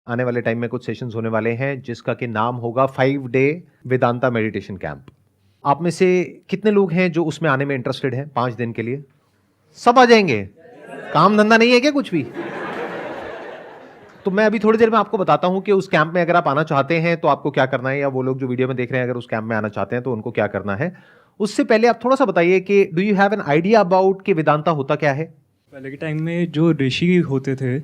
आने वाले टाइम में कुछ सेशंस होने वाले हैं जिसका कि नाम होगा 5 डे वेदांता मेडिटेशन कैंप। आप में से कितने लोग हैं जो उसमें आने में इंटरेस्टेड हैं 5 दिन के लिए? सब आ जाएंगे? काम धंधा नहीं है क्या कुछ भी? तो मैं अभी थोड़ी देर में आपको बताता हूं कि उस कैंप में अगर आप आना चाहते हैं तो आपको क्या करना है, या वो लोग जो वीडियो में देख रहे हैं अगर उस कैंप में आना चाहते हैं तो उनको क्या करना है। उससे पहले आप थोड़ा सा बताइए कि do you have an idea about कि वेदांता होता क्या है? पहले के टाइम में जो ऋषि होते थे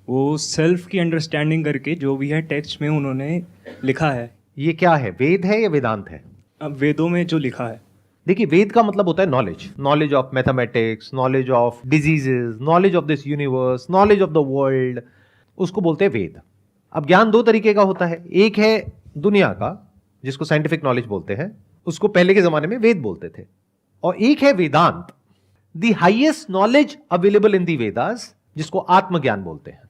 वो सेल्फ की अंडरस्टैंडिंग करके जो भी है टेक्स्ट में उन्होंने लिखा है। ये क्या है, वेद है या वेदांत है? अब वेदों में जो लिखा है, देखिए वेद का मतलब होता है knowledge, knowledge of mathematics, knowledge of diseases, knowledge of this universe, knowledge of the world, उसको बोलते हैं वेद। अब ज्ञान दो तरीके का होता है, एक है दुनिया का जिसको साइंटिफिक नॉलेज बोलते हैं, उसको पहले के जमाने में वेद बोलते थे, और एक है Vedanta, the highest knowledge available in the Vedas, जिसको आत्मज्ञान बोलते हैं।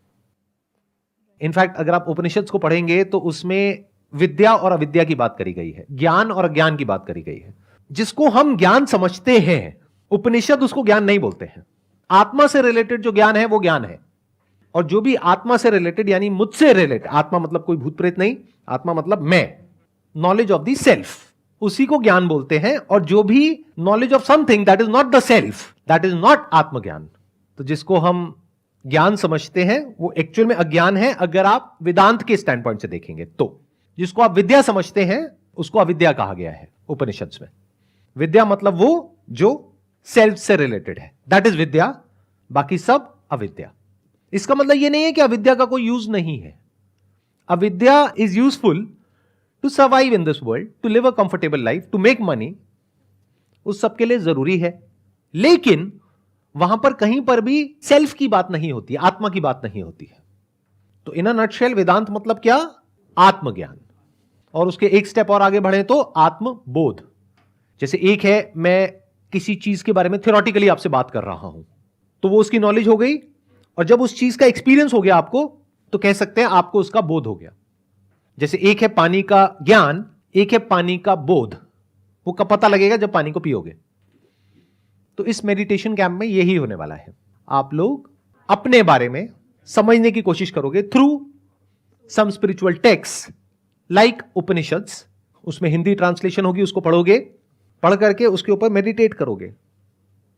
इनफैक्ट अगर आप उपनिषद को पढ़ेंगे तो उसमें विद्या और अविद्या की बात करी गई है, ज्ञान और अज्ञान की बात करी गई है। जिसको हम ज्ञान समझते हैं उपनिषद उसको ज्ञान नहीं बोलते हैं। आत्मा से रिलेटेड जो ज्ञान है वो ज्ञान है, और जो भी आत्मा से रिलेटेड यानी मुझसे रिलेटेड, आत्मा मतलब कोई भूत प्रेत नहीं, आत्मा मतलब मैं, नॉलेज ऑफ द सेल्फ, उसी को ज्ञान बोलते हैं। और जो भी knowledge of something that is not the self, that is not आत्मज्ञान। तो जिसको हम ज्ञान समझते हैं वो एक्चुअल में अज्ञान है अगर आप वेदांत के स्टैंड पॉइंट से देखेंगे तो। जिसको आप विद्या समझते हैं उसको अविद्या कहा गया है उपनिषद में। विद्या मतलब वो जो सेल्फ से रिलेटेड है, दैट इज विद्या, बाकी सब अविद्या। इसका मतलब यह नहीं है कि अविद्या का कोई यूज नहीं है। अविद्या is useful to survive in this world, to live a comfortable life, to make money, उस सबके लिए जरूरी है। लेकिन वहां पर कहीं पर भी सेल्फ की बात नहीं होती, आत्मा की बात नहीं होती है। तो इन अ नटशेल वेदांत मतलब क्या? आत्मज्ञान। और उसके एक स्टेप और आगे बढ़े तो आत्मबोध। जैसे एक है मैं किसी चीज के बारे में थ्योरेटिकली आपसे बात कर रहा हूं तो वो उसकी नॉलेज हो गई, और जब उस चीज का एक्सपीरियंस हो गया आपको तो कह सकते हैं आपको उसका बोध हो गया। जैसे एक है पानी का ज्ञान, एक है पानी का बोध। वो कब पता लगेगा? जब पानी को पियोगे। तो इस मेडिटेशन कैंप में यही होने वाला है। आप लोग अपने बारे में समझने की कोशिश करोगे through some spiritual text like Upanishads. उसमें हिंदी ट्रांसलेशन होगी, उसको पढ़ोगे, पढ़ करके उसके ऊपर मेडिटेट करोगे।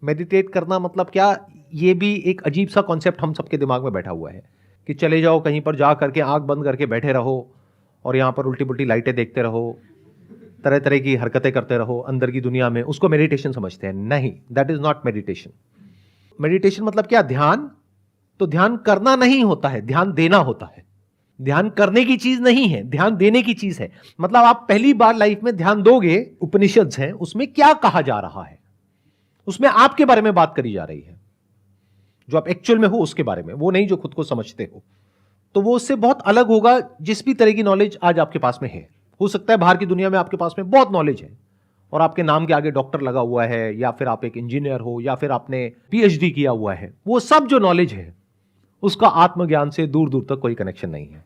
मेडिटेट करना मतलब क्या? यह भी एक अजीब सा कॉन्सेप्ट हम सबके दिमाग में बैठा हुआ है कि चले जाओ कहीं पर जा करके आंख बंद करके बैठे रहो और यहां पर उल्टी पुल्टी लाइटें देखते रहो, तरह तरह की हरकतें करते रहो अंदर की दुनिया में, उसको मेडिटेशन समझते हैं। नहीं, that is not meditation. Meditation मतलब क्या? ध्यान। तो ध्यान करना नहीं होता है, ध्यान देना होता है। ध्यान करने की चीज नहीं है, ध्यान देने की चीज है। मतलब आप पहली बार लाइफ में ध्यान दोगे, उपनिषद हैं उसमें क्या कहा जा रहा है, उसमें आपके बारे में बात करी जा रही है, जो आप एक्चुअल में हो उसके बारे में, वो नहीं जो खुद को समझते हो। तो वो उससे बहुत अलग होगा जिस भी तरह की नॉलेज आज आपके पास में है। हो सकता है बाहर की दुनिया में आपके पास में बहुत नॉलेज है और आपके नाम के आगे डॉक्टर लगा हुआ है, या फिर आप एक इंजीनियर हो, या फिर आपने पीएचडी किया हुआ है। वो सब जो नॉलेज है उसका आत्मज्ञान से दूर दूर तक कोई कनेक्शन नहीं है।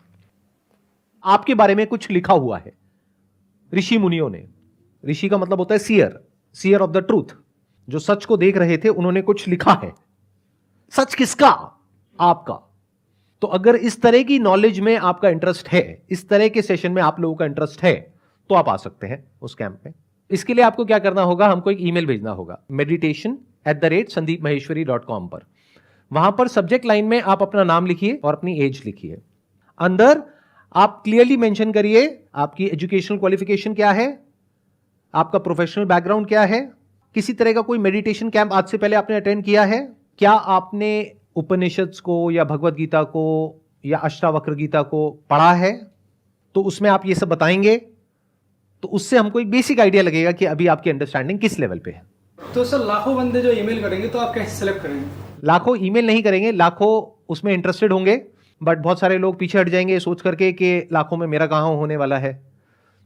आपके बारे में कुछ लिखा हुआ है ऋषि मुनियों ने। ऋषि का मतलब होता है seer, seer of the truth. जो सच को देख रहे थे उन्होंने कुछ लिखा है। सच किसका? आपका। तो अगर इस तरह की नॉलेज में आपका इंटरेस्ट है, इस तरह के सेशन में आप लोगों का इंटरेस्ट है, तो आप आ सकते हैं उस कैंप में। इसके लिए आपको क्या करना होगा? हमको एक ईमेल भेजना होगा meditation@sandeepmaheshwari.com पर। वहां पर सब्जेक्ट लाइन में आप अपना नाम लिखिए और अपनी एज लिखिए। अंदर आप क्लियरली मेंशन करिए आपकी एजुकेशनल क्वालिफिकेशन क्या है, आपका प्रोफेशनल बैकग्राउंड क्या है, किसी तरह का कोई मेडिटेशन कैंप आज से पहले आपने अटेंड किया है, क्या आपने उपनिषद को या भगवत गीता को या अष्टावक्र गीता को पढ़ा है। तो उसमें आप ये सब बताएंगे तो उससे हमको एक बेसिक आइडिया लगेगा कि अभी आपकी अंडरस्टैंडिंग किस लेवल पे है। तो सर लाखों बंदे जो ईमेल करेंगे तो आप कैसे सेलेक्ट करेंगे? लाखों ईमेल नहीं करेंगे, लाखों उसमें इंटरेस्टेड होंगे, बट बहुत सारे लोग पीछे हट जाएंगे सोच करके कि लाखों में मेरा कहां होने वाला है।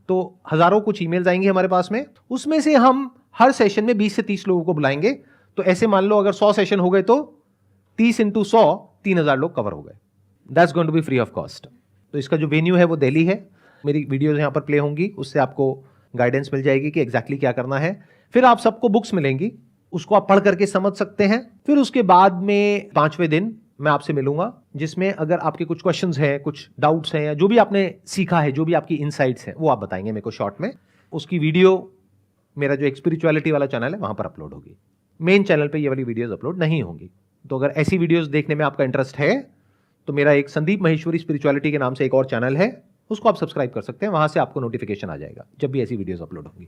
तो हजारों कुछ ईमेल्स आएंगे हमारे पास में, उसमें से हम हर सेशन में 20 से 30 लोगों को बुलाएंगे। तो ऐसे मान लो अगर 100 सेशन हो गए तो 30 × 100 3000 लोग कवर हो गए। That's going to be free of cost. तो इसका जो वेन्यू है वो दिल्ली है। मेरी वीडियोज यहाँ पर प्ले होंगी, उससे आपको गाइडेंस मिल जाएगी कि एग्जैक्टली क्या करना है। फिर आप सबको बुक्स मिलेंगी, उसको आप पढ़ करके समझ सकते हैं। फिर उसके बाद में 5वें दिन मैं आपसे मिलूंगा, जिसमें अगर आपके कुछ क्वेश्चंस हैं, कुछ डाउट्स हैं, या जो भी आपने सीखा है, जो भी आपकी इनसाइट्स हैं, वो आप बताएंगे मेरे को शॉर्ट में। उसकी वीडियो मेरा जो एक स्पिरिचुअलिटी वाला चैनल है वहां पर अपलोड होगी। मेन चैनल पे ये वाली वीडियोस अपलोड नहीं होंगी। तो अगर ऐसी वीडियोस देखने में आपका इंटरेस्ट है तो मेरा एक संदीप महेश्वरी स्पिरिचुअलिटी के नाम से एक और चैनल है, उसको आप सब्सक्राइब कर सकते हैं। वहां से आपको नोटिफिकेशन आ जाएगा जब भी ऐसी वीडियोस अपलोड होंगी।